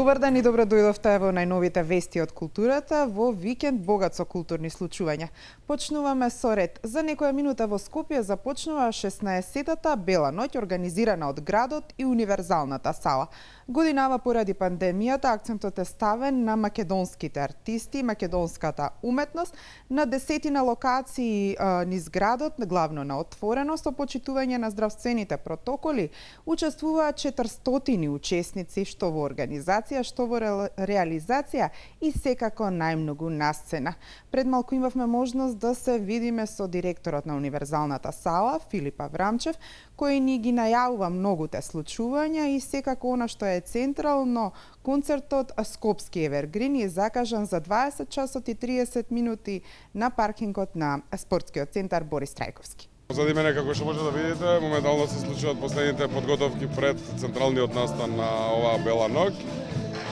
Добар ден и добро дојдовте во најновите вести од културата во викенд богат со културни случувања. Почнуваме со ред. За некоја минута во Скопје започнува 16-тата Бела ноќ организирана од градот и Универзалната сала. Годинава поради пандемијата акцентот е ставен на македонските артисти и македонската уметност на десетина локации низ градот, главно на отворено со почитување на здравствените протоколи. Учествуваат 400 учесници што во организација, што во реализација и секако најмногу на сцена. Пред малку имавме можност да се видиме со директорот на Универзалната сала, Филип Аврамчев, кој ни ги најавува многуте случувања и секако она што е централно, концертот Скопски Евергрин е закажан за 20 часот и 30 минути на паркингот на спортскиот центар Борис Трајковски. Позади мене, како што може да видите, моментално се случуваат последните подготовки пред централниот настан на оваа Бела ноќ.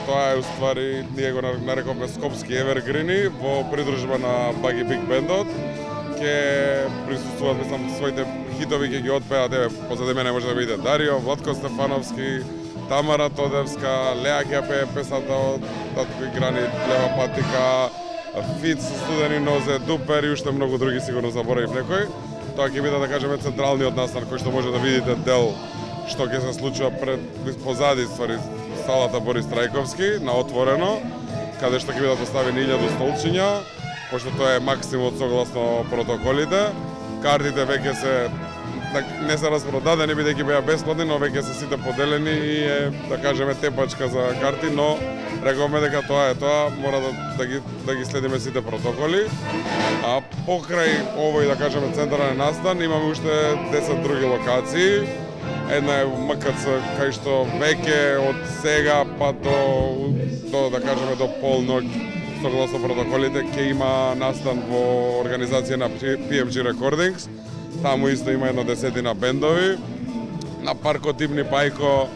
Тоа е уствари, ние го нарековме Скопски Евергрини во придружба на Баги Биг Бендот. Ке присуствуваат, мислам, своите хитови ќе ги отпеат, позади мене може да видите Дарио, Владко Стефановски, Тамара Тодевска, Леа ќе пее песната од Татко Играни, Лева патика, Фит со Студени нозе, Дупер и уште многу други, сигурно заборавив некој. Тоа ќе биде, да кажеме, централниот настан кој што може да видите дел што ќе се случува позади салата Борис Трајковски на отворено, каде што ќе бидат поставени 1000 столчиња, пошто тоа е максимум согласно протоколите. Картите веќе се не се распродадени бидејќи беа бесплатни, но веќе се сите поделени и е, да кажеме, тепачка за карти, но рековме дека тоа е тоа, мора да ги следиме сите протоколи. А покрај овој, да кажеме, центарен настан, имаме уште 10 други локации. Една е МКЦ, кај што веќе од сега па до да кажеме до полноќ, согласно протоколите, ќе има настан во организација на PMG Recordings. Таму исто има една десетина бендови. На паркот Ибни Пајко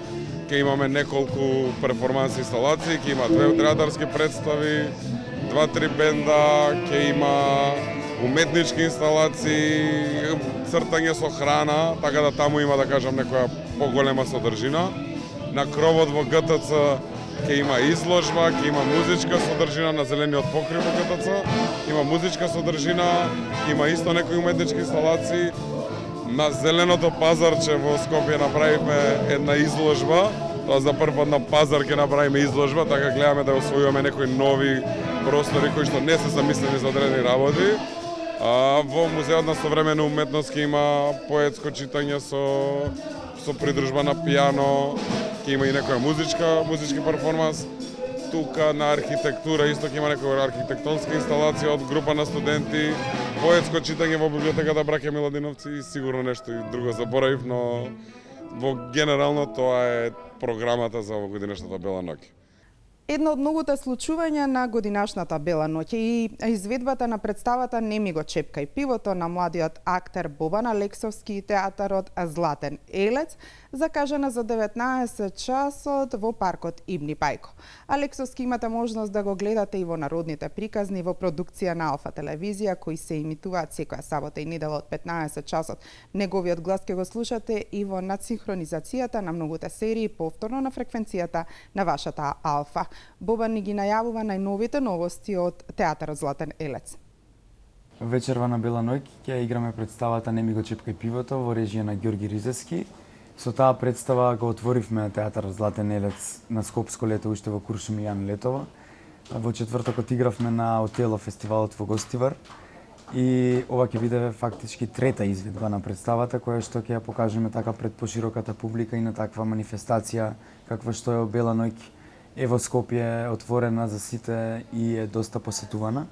ќе имаме неколку перформанс инсталации, ќе има 2 театарски представи, 2-3 бенда, ќе има уметнички инсталации, цртање со храна, така да таму има, да кажам, некоја поголема содржина. На кровот во ГТЦ ќе има изложба, ќе има музичка содржина на зелениот покрив во ГТЦ, има музичка содржина, има исто некои уметнички инсталации. На Зеленото пазарче во Скопје направивме една изложба, тоа за прв пат на пазар ќе направиме изложба, така гледаме да освојуваме некои нови простори кои што не се замислени за одредени работи. Во Музеот на современа уметност ќе има поетско читање со придружба на пијано, ќе има и некоја музички перформанс. Тука на архитектура исто ќе има некоја архитектонска инсталација од група на студенти, поетско читање во библиотеката Браќа Миладиновци и сигурно нешто и друго заборавив, но во генерално тоа е програмата за овогодинешната Бела ноќ. Едно од многуте случувања на годинашната Бела ноќ и изведбата на представата "Не ми го чепкај пивото" на младиот актер Бобан Алексовски и театарот Златен елец, закажана за 19 часот во паркот Ибни Пајко. Алексовски имате можност да го гледате и во народните приказни во продукција на Алфа телевизија, кои се имитуваат секоја сабота и недела од 15 часот. Неговиот глас ќе го слушате и во надсинхронизацијата на многуте серии повторно на фреквенцијата на вашата Алфа. Бобан ни ги најавува најновите новости од театарот Златен елец. Вечерва на Бела ноќ ќе играме представата "Не ми го чепкај пивото" во режија на Ѓорги Ризевски. Со таа представа го отворивме театарот Златен елец на Скопско лето уште во Куршум и Јан Летова. Во четвртокот игравме на Отело фестивалот во Гостивар. И ова ќе биде фактички трета изведба на представата, која што ќе ја покажеме така пред пошироката публика и на таква манифестација каква што е Бела ноќ е во Скопје, отворена за сите и е доста посетувана.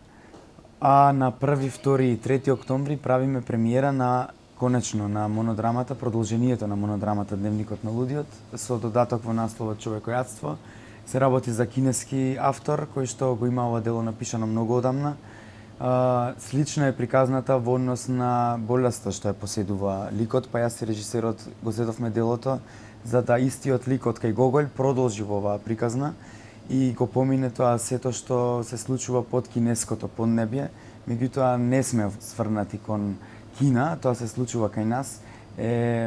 А на 1, 2 и 3 октомври правиме премиера на конечно на монодрамата, продолжението на монодрамата Дневникот на лудиот, со додаток во насловот Човекојатство. Се работи за кинески автор, кој што го има ова дело напишано многу одамна. Слична е приказната во однос на болеста што ја поседува ликот, па јас и режисерот го зедовме делото за да истиот лик од кај Гоголј продолжи во оваа приказна и го помине тоа сето што се случува под кинеското поднебје, меѓутоа не сме сврнати кон Кина, тоа се случува кај нас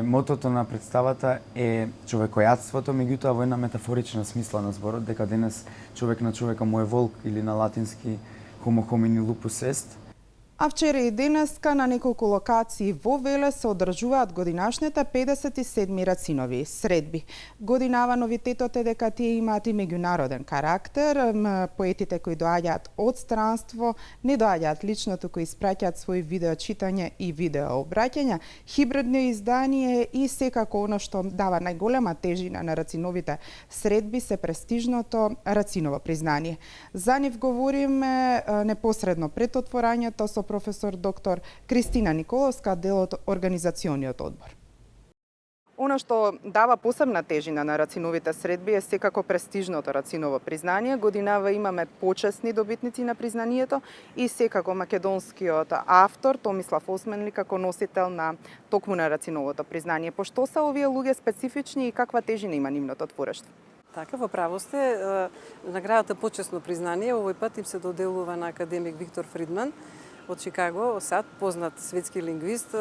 Мотото на представата е човекојатството, меѓутоа во една метафорична смисла на зборот, дека денес човек на човека му е волк или на латински homo homini lupus est. А вчера и денеска на неколку локации во Велес се одржуваат годинашните 57 рацинови средби. Годинава новитетот е дека тие имаат и меѓународен карактер. Поетите кои доаѓаат од странство не доаѓаат лично, туку испраќаат своји видео читања и видео обраќања, хибридно издание и секако оно што дава најголема тежина на рациновите средби се престижното рациново признание. За нив говориме непосредно пред отворањето со професор доктор Кристина Николовска, дел од Организациониот одбор. Оно што дава посебна тежина на рациновите средби е секако престижното рациново признание. Годинава имаме почесни добитници на признанието и секако македонскиот автор Томислав Осменли како носител на токму на рациновото признание. По што се овие луѓе специфични и каква тежина има нивното творештво? Така, во право сте. Наградата почесно признание овој пат им се доделува на академик Виктор Фридман од Чикаго, САД, познат светски лингвист.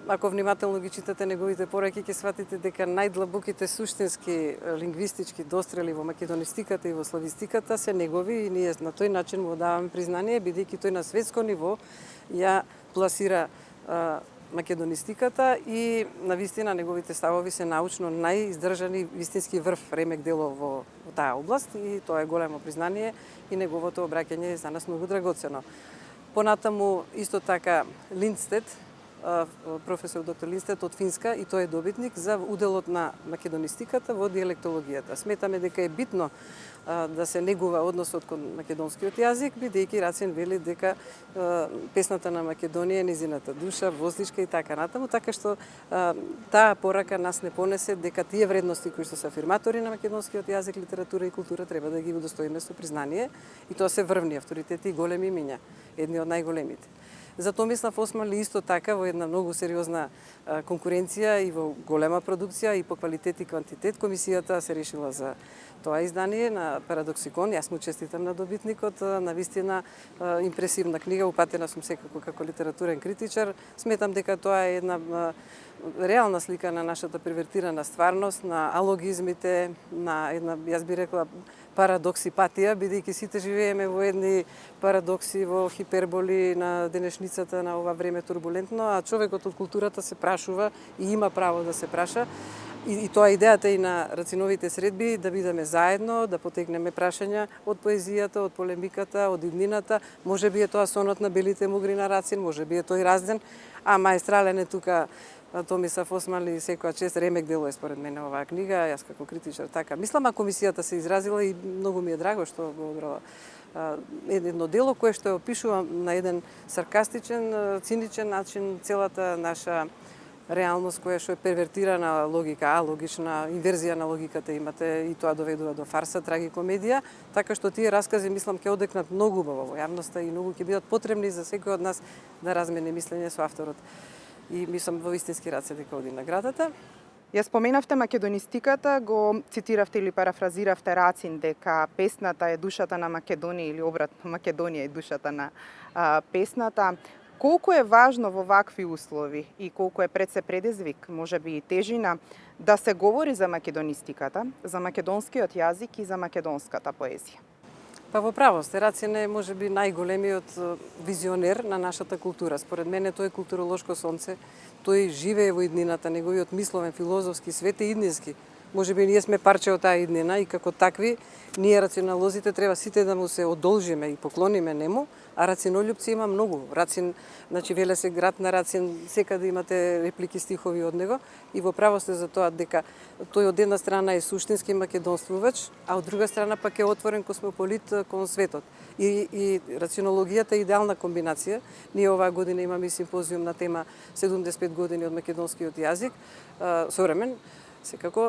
Ако внимателно ги читате неговите пораки, ќе сватите дека најдлабоките суштински лингвистички дострели во македонистиката и во славистиката се негови и ние на тој начин му даваме признание, бидејќи тој на светско ниво ја пласира македонистиката и навистина неговите ставови се научно најиздржани вистински врв ремек дело во таа област и тоа е големо признание и неговото обраќање е за нас многу драгоцено. Понатаму исто така Линдстед, професор доктор Линдстед од Финска, и тој е добитник за уделот на македонистиката во диалектологијата. Сметаме дека е битно да се негува односот кон македонскиот јазик, бидејќи Рацин вели дека песната на Македонија е низината душа, воздишка и така натаму, така што таа порака нас не понесе дека тие вредности кои што се афирматори на македонскиот јазик, литература и култура треба да ги удостоиме со признание и тоа се врвни авторитети и големи имиња, едни од најголемите. За Томислав Османли исто така во една многу сериозна конкуренција и во голема продукција и по квалитет и квантитет комисијата се решила за тоа издание на Парадоксикон. Јас му честитам на добитникот, на вистина импресивна книга, упатена сум секако како литературен критичар. Сметам дека тоа е една реална слика на нашата привертирана стварност, на алогизмите, на една, јас би рекла, парадоксипатија, бидејќи сите живееме во едни парадокси, во хиперболи на денешницата на ова време турбулентно, а човекот од културата се прашува и има право да се праша. И тоа идејата и на рациновите средби, да бидеме заедно, да потегнеме прашања од поезијата, од полемиката, од иднината. Може би е тоа сонот на белите мугри на Рацин, може би е тој разден, а маестрален е тука Томислав Османли, секоја чест, ремек дело е според мене оваа книга, јас како критичар така. Мислам, а комисијата се изразила и многу ми е драго што го одбрала едно дело кое што ја опишува на еден саркастичен, циничен начин целата наша реалност која што е первертирана логика, алогична инверзија на логиката имате и тоа доведува до фарса, трагикомедија, така што тие раскази мислам ќе одекнат многу убаво во јавноста и многу ќе бидат потребни за секој од нас да размени мислење со авторот. И мислам во вистински раце дека оди наградата. Ја споменавте македонистиката, го цитиравте или парафразиравте Рацин дека песната е душата на Македонија или обратно Македонија е душата на песната. Колку е важно во вакви услови и колку е пред се предизвик, може би и тежина, да се говори за македонистиката, за македонскиот јазик и за македонската поезија? Па во право сте, Рацин е можеби најголемиот визионер на нашата култура. Според мене тој е културолошко сонце, тој живее во иднината, неговиот мисловен филозофски свет е иднински. Можеби ние сме парче од таа иднина и како такви, ние рационалозите треба сите да му се одолжиме и поклониме нему, а рацинолюбци има многу. Рацин, значи веле се град на Рацин, секаде имате реплики, стихови од него и во право сте за тоа дека тој од една страна е суштински македонствувач, а од друга страна пак е отворен космополит кон светот. И рационологијата е идеална комбинација. Ние оваа година имаме симпозиум на тема 75 години од македонскиот јазик, современ, секако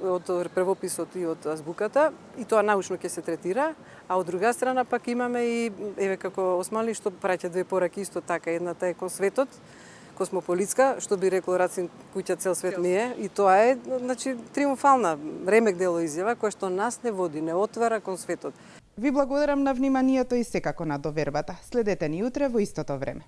од првописот и од азбуката, и тоа научно ќе се третира, а од друга страна пак имаме и еве како Османли што праќа две пораки исто така, едната е кон светот, космополитска, што би рекло Рацин, куќа цел свет ми е, и тоа е, значи, триумфална ремек дело изјава која што нас не води, не отвара кон светот. Ви благодарам на вниманието и секако на довербата. Следете ни утре во истото време.